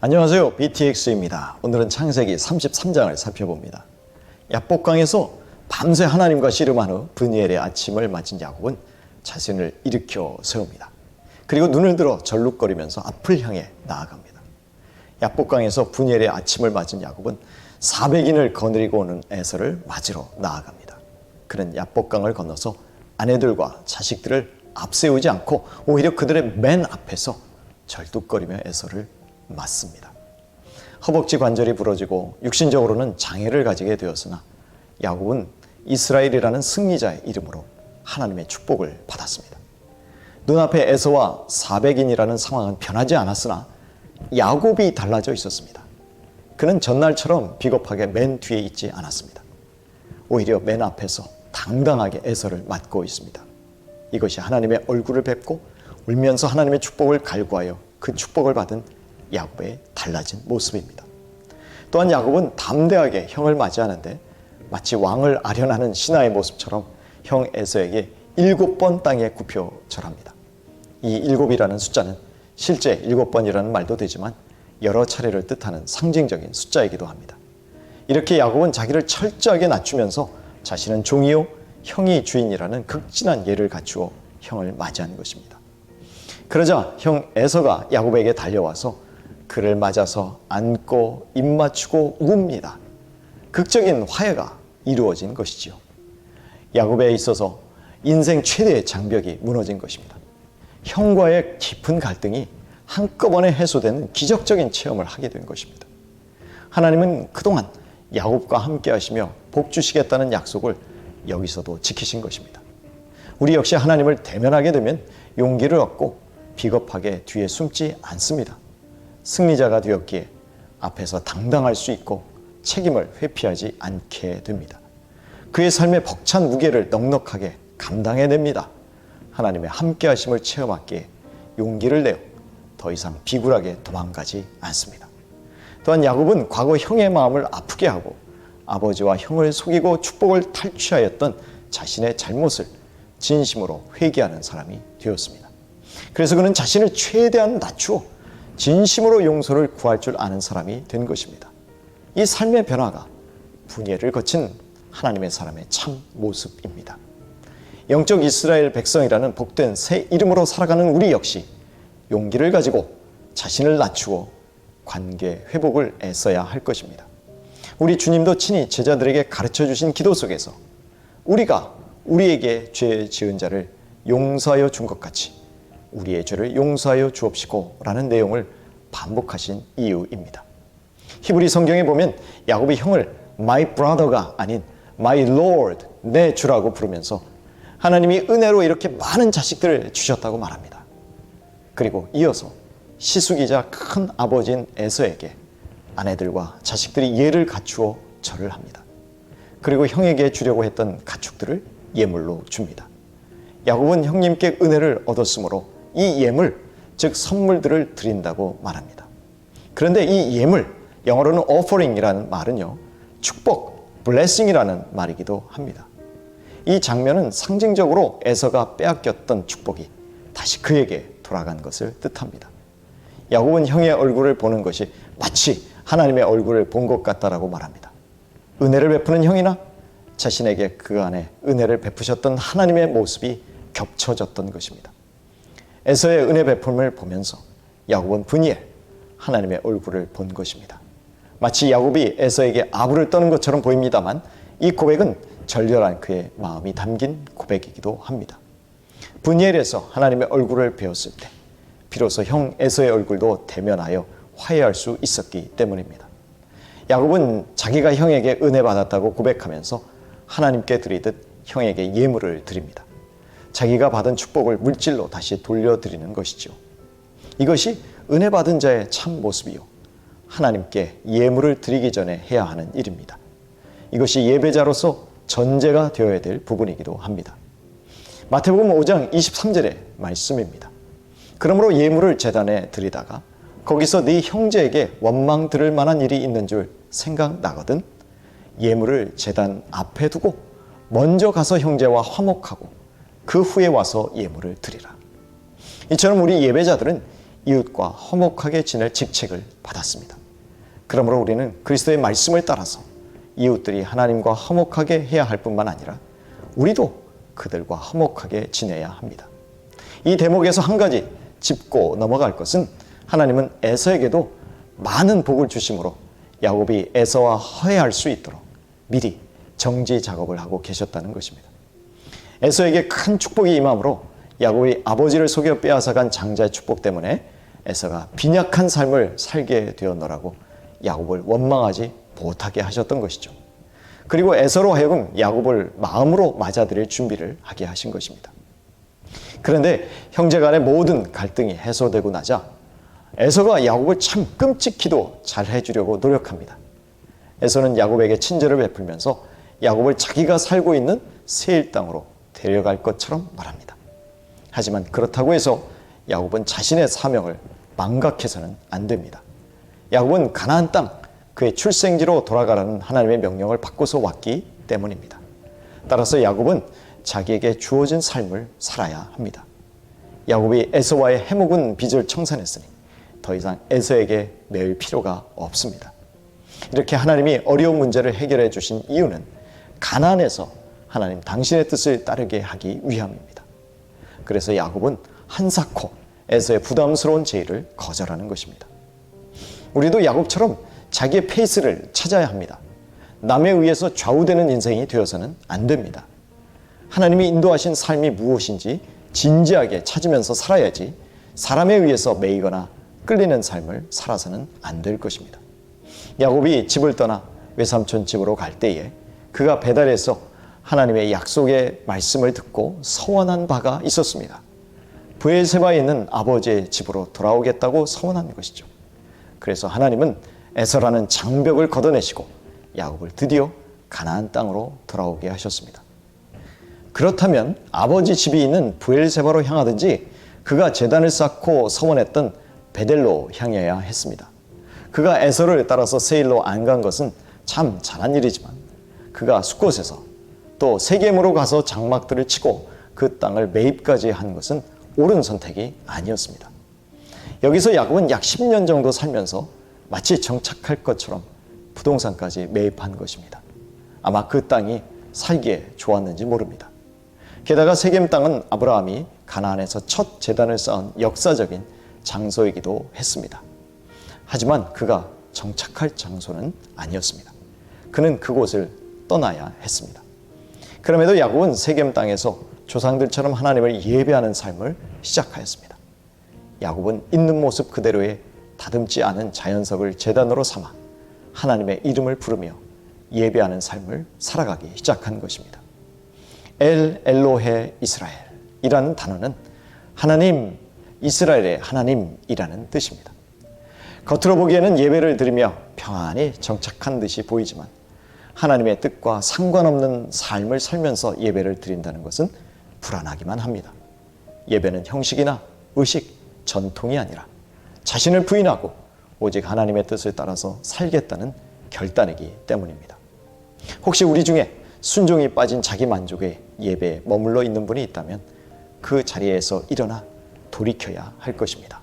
안녕하세요. BTX입니다. 오늘은 창세기 33장을 살펴봅니다. 야복강에서 밤새 하나님과 씨름한 후 브니엘의 아침을 맞은 야곱은 자신을 일으켜 세웁니다. 그리고 눈을 들어 절룩거리면서 앞을 향해 나아갑니다. 야복강에서 브니엘의 아침을 맞은 야곱은 400인을 거느리고 오는 에서를 맞으러 나아갑니다. 그는 야복강을 건너서 아내들과 자식들을 앞세우지 않고 오히려 그들의 맨 앞에서 절뚝거리며 에서를 맞습니다. 허벅지 관절이 부러지고 육신적으로는 장애를 가지게 되었으나 야곱은 이스라엘이라는 승리자의 이름으로 하나님의 축복을 받았습니다. 눈앞에 에서와 400인이라는 상황은 변하지 않았으나 야곱이 달라져 있었습니다. 그는 전날처럼 비겁하게 맨 뒤에 있지 않았습니다. 오히려 맨 앞에서 당당하게 에서를 맞고 있습니다. 이것이 하나님의 얼굴을 뵙고 울면서 하나님의 축복을 갈구하여 그 축복을 받은 야곱의 달라진 모습입니다. 또한 야곱은 담대하게 형을 맞이하는데 마치 왕을 아련하는 신하의 모습처럼 형 에서에게 7번 땅에 굽혀 절합니다. 이 7이라는 숫자는 실제 7번이라는 말도 되지만 여러 차례를 뜻하는 상징적인 숫자이기도 합니다. 이렇게 야곱은 자기를 철저하게 낮추면서 자신은 종이요 형이 주인이라는 극진한 예를 갖추어 형을 맞이하는 것입니다. 그러자 형 에서가 야곱에게 달려와서 그를 맞아서 안고 입 맞추고 웁니다. 극적인 화해가 이루어진 것이지요. 야곱에 있어서 인생 최대의 장벽이 무너진 것입니다. 형과의 깊은 갈등이 한꺼번에 해소되는 기적적인 체험을 하게 된 것입니다. 하나님은 그동안 야곱과 함께 하시며 복 주시겠다는 약속을 여기서도 지키신 것입니다. 우리 역시 하나님을 대면하게 되면 용기를 얻고 비겁하게 뒤에 숨지 않습니다. 승리자가 되었기에 앞에서 당당할 수 있고 책임을 회피하지 않게 됩니다. 그의 삶의 벅찬 무게를 넉넉하게 감당해냅니다. 하나님의 함께 하심을 체험하기에 용기를 내어 더 이상 비굴하게 도망가지 않습니다. 또한 야곱은 과거 형의 마음을 아프게 하고 아버지와 형을 속이고 축복을 탈취하였던 자신의 잘못을 진심으로 회개하는 사람이 되었습니다. 그래서 그는 자신을 최대한 낮추어 진심으로 용서를 구할 줄 아는 사람이 된 것입니다. 이 삶의 변화가 분예를 거친 하나님의 사람의 참 모습입니다. 영적 이스라엘 백성이라는 복된 새 이름으로 살아가는 우리 역시 용기를 가지고 자신을 낮추어 관계 회복을 애써야 할 것입니다. 우리 주님도 친히 제자들에게 가르쳐 주신 기도 속에서 우리가 우리에게 죄 지은 자를 용서하여 준 것 같이 우리의 죄를 용서하여 주옵시고 라는 내용을 반복하신 이유입니다. 히브리 성경에 보면 야곱이 형을 my brother가 아닌 my lord, 내 주라고 부르면서 하나님이 은혜로 이렇게 많은 자식들을 주셨다고 말합니다. 그리고 이어서 시숙이자 큰 아버지인 에서에게 아내들과 자식들이 예를 갖추어 절을 합니다. 그리고 형에게 주려고 했던 가축들을 예물로 줍니다. 야곱은 형님께 은혜를 얻었으므로 이 예물, 즉 선물들을 드린다고 말합니다. 그런데 이 예물, 영어로는 offering이라는 말은요, 축복, blessing이라는 말이기도 합니다. 이 장면은 상징적으로 에서가 빼앗겼던 축복이 다시 그에게 돌아간 것을 뜻합니다. 야곱은 형의 얼굴을 보는 것이 마치 하나님의 얼굴을 본 것 같다라고 말합니다. 은혜를 베푸는 형이나 자신에게 그 안에 은혜를 베푸셨던 하나님의 모습이 겹쳐졌던 것입니다. 에서의 은혜 베품을 보면서 야곱은 분이엘, 하나님의 얼굴을 본 것입니다. 마치 야곱이 에서에게 아부를 떠는 것처럼 보입니다만 이 고백은 절절한 그의 마음이 담긴 고백이기도 합니다. 분이엘에서 하나님의 얼굴을 배웠을 때 비로소 형 에서의 얼굴도 대면하여 화해할 수 있었기 때문입니다. 야곱은 자기가 형에게 은혜 받았다고 고백하면서 하나님께 드리듯 형에게 예물을 드립니다. 자기가 받은 축복을 물질로 다시 돌려드리는 것이죠. 이것이 은혜 받은 자의 참 모습이요, 하나님께 예물을 드리기 전에 해야 하는 일입니다. 이것이 예배자로서 전제가 되어야 될 부분이기도 합니다. 마태복음 5장 23절의 말씀입니다. 그러므로 예물을 제단에 드리다가 거기서 네 형제에게 원망 들을 만한 일이 있는 줄 생각나거든 예물을 제단 앞에 두고 먼저 가서 형제와 화목하고 그 후에 와서 예물을 드리라. 이처럼 우리 예배자들은 이웃과 화목하게 지낼 직책을 받았습니다. 그러므로 우리는 그리스도의 말씀을 따라서 이웃들이 하나님과 화목하게 해야 할 뿐만 아니라 우리도 그들과 화목하게 지내야 합니다. 이 대목에서 한 가지 짚고 넘어갈 것은 하나님은 에서에게도 많은 복을 주심으로 야곱이 에서와 화해할 수 있도록 미리 정지 작업을 하고 계셨다는 것입니다. 에서에게 큰 축복이 임함으로 야곱이 아버지를 속여 빼앗아간 장자의 축복 때문에 에서가 빈약한 삶을 살게 되었노라고 야곱을 원망하지 못하게 하셨던 것이죠. 그리고 에서로 하여금 야곱을 마음으로 맞아들일 준비를 하게 하신 것입니다. 그런데 형제 간의 모든 갈등이 해소되고 나자 에서가 야곱을 참 끔찍히도 잘 해주려고 노력합니다. 에서는 야곱에게 친절을 베풀면서 야곱을 자기가 살고 있는 세일 땅으로 데려갈 것처럼 말합니다. 하지만 그렇다고 해서 야곱은 자신의 사명을 망각해서는 안 됩니다. 야곱은 가나안 땅, 그의 출생지로 돌아가라는 하나님의 명령을 받고서 왔기 때문입니다. 따라서 야곱은 자기에게 주어진 삶을 살아야 합니다. 야곱이 에서와의 해묵은 빚을 청산했으니 더 이상 에서에게 매일 필요가 없습니다. 이렇게 하나님이 어려운 문제를 해결해 주신 이유는 가나안에서 하나님 당신의 뜻을 따르게 하기 위함입니다. 그래서 야곱은 한사코 에서의 부담스러운 제의를 거절하는 것입니다. 우리도 야곱처럼 자기의 페이스를 찾아야 합니다. 남에 의해서 좌우되는 인생이 되어서는 안 됩니다. 하나님이 인도하신 삶이 무엇인지 진지하게 찾으면서 살아야지 사람에 의해서 매이거나 끌리는 삶을 살아서는 안 될 것입니다. 야곱이 집을 떠나 외삼촌 집으로 갈 때에 그가 배달해서 하나님의 약속의 말씀을 듣고 서원한 바가 있었습니다. 브엘세바에 있는 아버지의 집으로 돌아오겠다고 서원한 것이죠. 그래서 하나님은 에서라는 장벽을 걷어내시고 야곱을 드디어 가나안 땅으로 돌아오게 하셨습니다. 그렇다면 아버지 집이 있는 브엘세바로 향하든지 그가 제단을 쌓고 서원했던 베델로 향해야 했습니다. 그가 에서를 따라서 세일로 안 간 것은 참 잘한 일이지만 그가 숫곳에서 또 세겜으로 가서 장막들을 치고 그 땅을 매입까지 한 것은 옳은 선택이 아니었습니다. 여기서 야곱은 약 10년 정도 살면서 마치 정착할 것처럼 부동산까지 매입한 것입니다. 아마 그 땅이 살기에 좋았는지 모릅니다. 게다가 세겜 땅은 아브라함이 가나안에서 첫 제단을 쌓은 역사적인 장소이기도 했습니다. 하지만 그가 정착할 장소는 아니었습니다. 그는 그곳을 떠나야 했습니다. 그럼에도 야곱은 세겜 땅에서 조상들처럼 하나님을 예배하는 삶을 시작하였습니다. 야곱은 있는 모습 그대로의 다듬지 않은 자연석을 제단으로 삼아 하나님의 이름을 부르며 예배하는 삶을 살아가기 시작한 것입니다. 엘 엘로헤 이스라엘이라는 단어는 하나님, 이스라엘의 하나님이라는 뜻입니다. 겉으로 보기에는 예배를 드리며 평안히 정착한 듯이 보이지만 하나님의 뜻과 상관없는 삶을 살면서 예배를 드린다는 것은 불안하기만 합니다. 예배는 형식이나 의식, 전통이 아니라 자신을 부인하고 오직 하나님의 뜻을 따라서 살겠다는 결단이기 때문입니다. 혹시 우리 중에 순종이 빠진 자기 만족의 예배에 머물러 있는 분이 있다면 그 자리에서 일어나 돌이켜야 할 것입니다.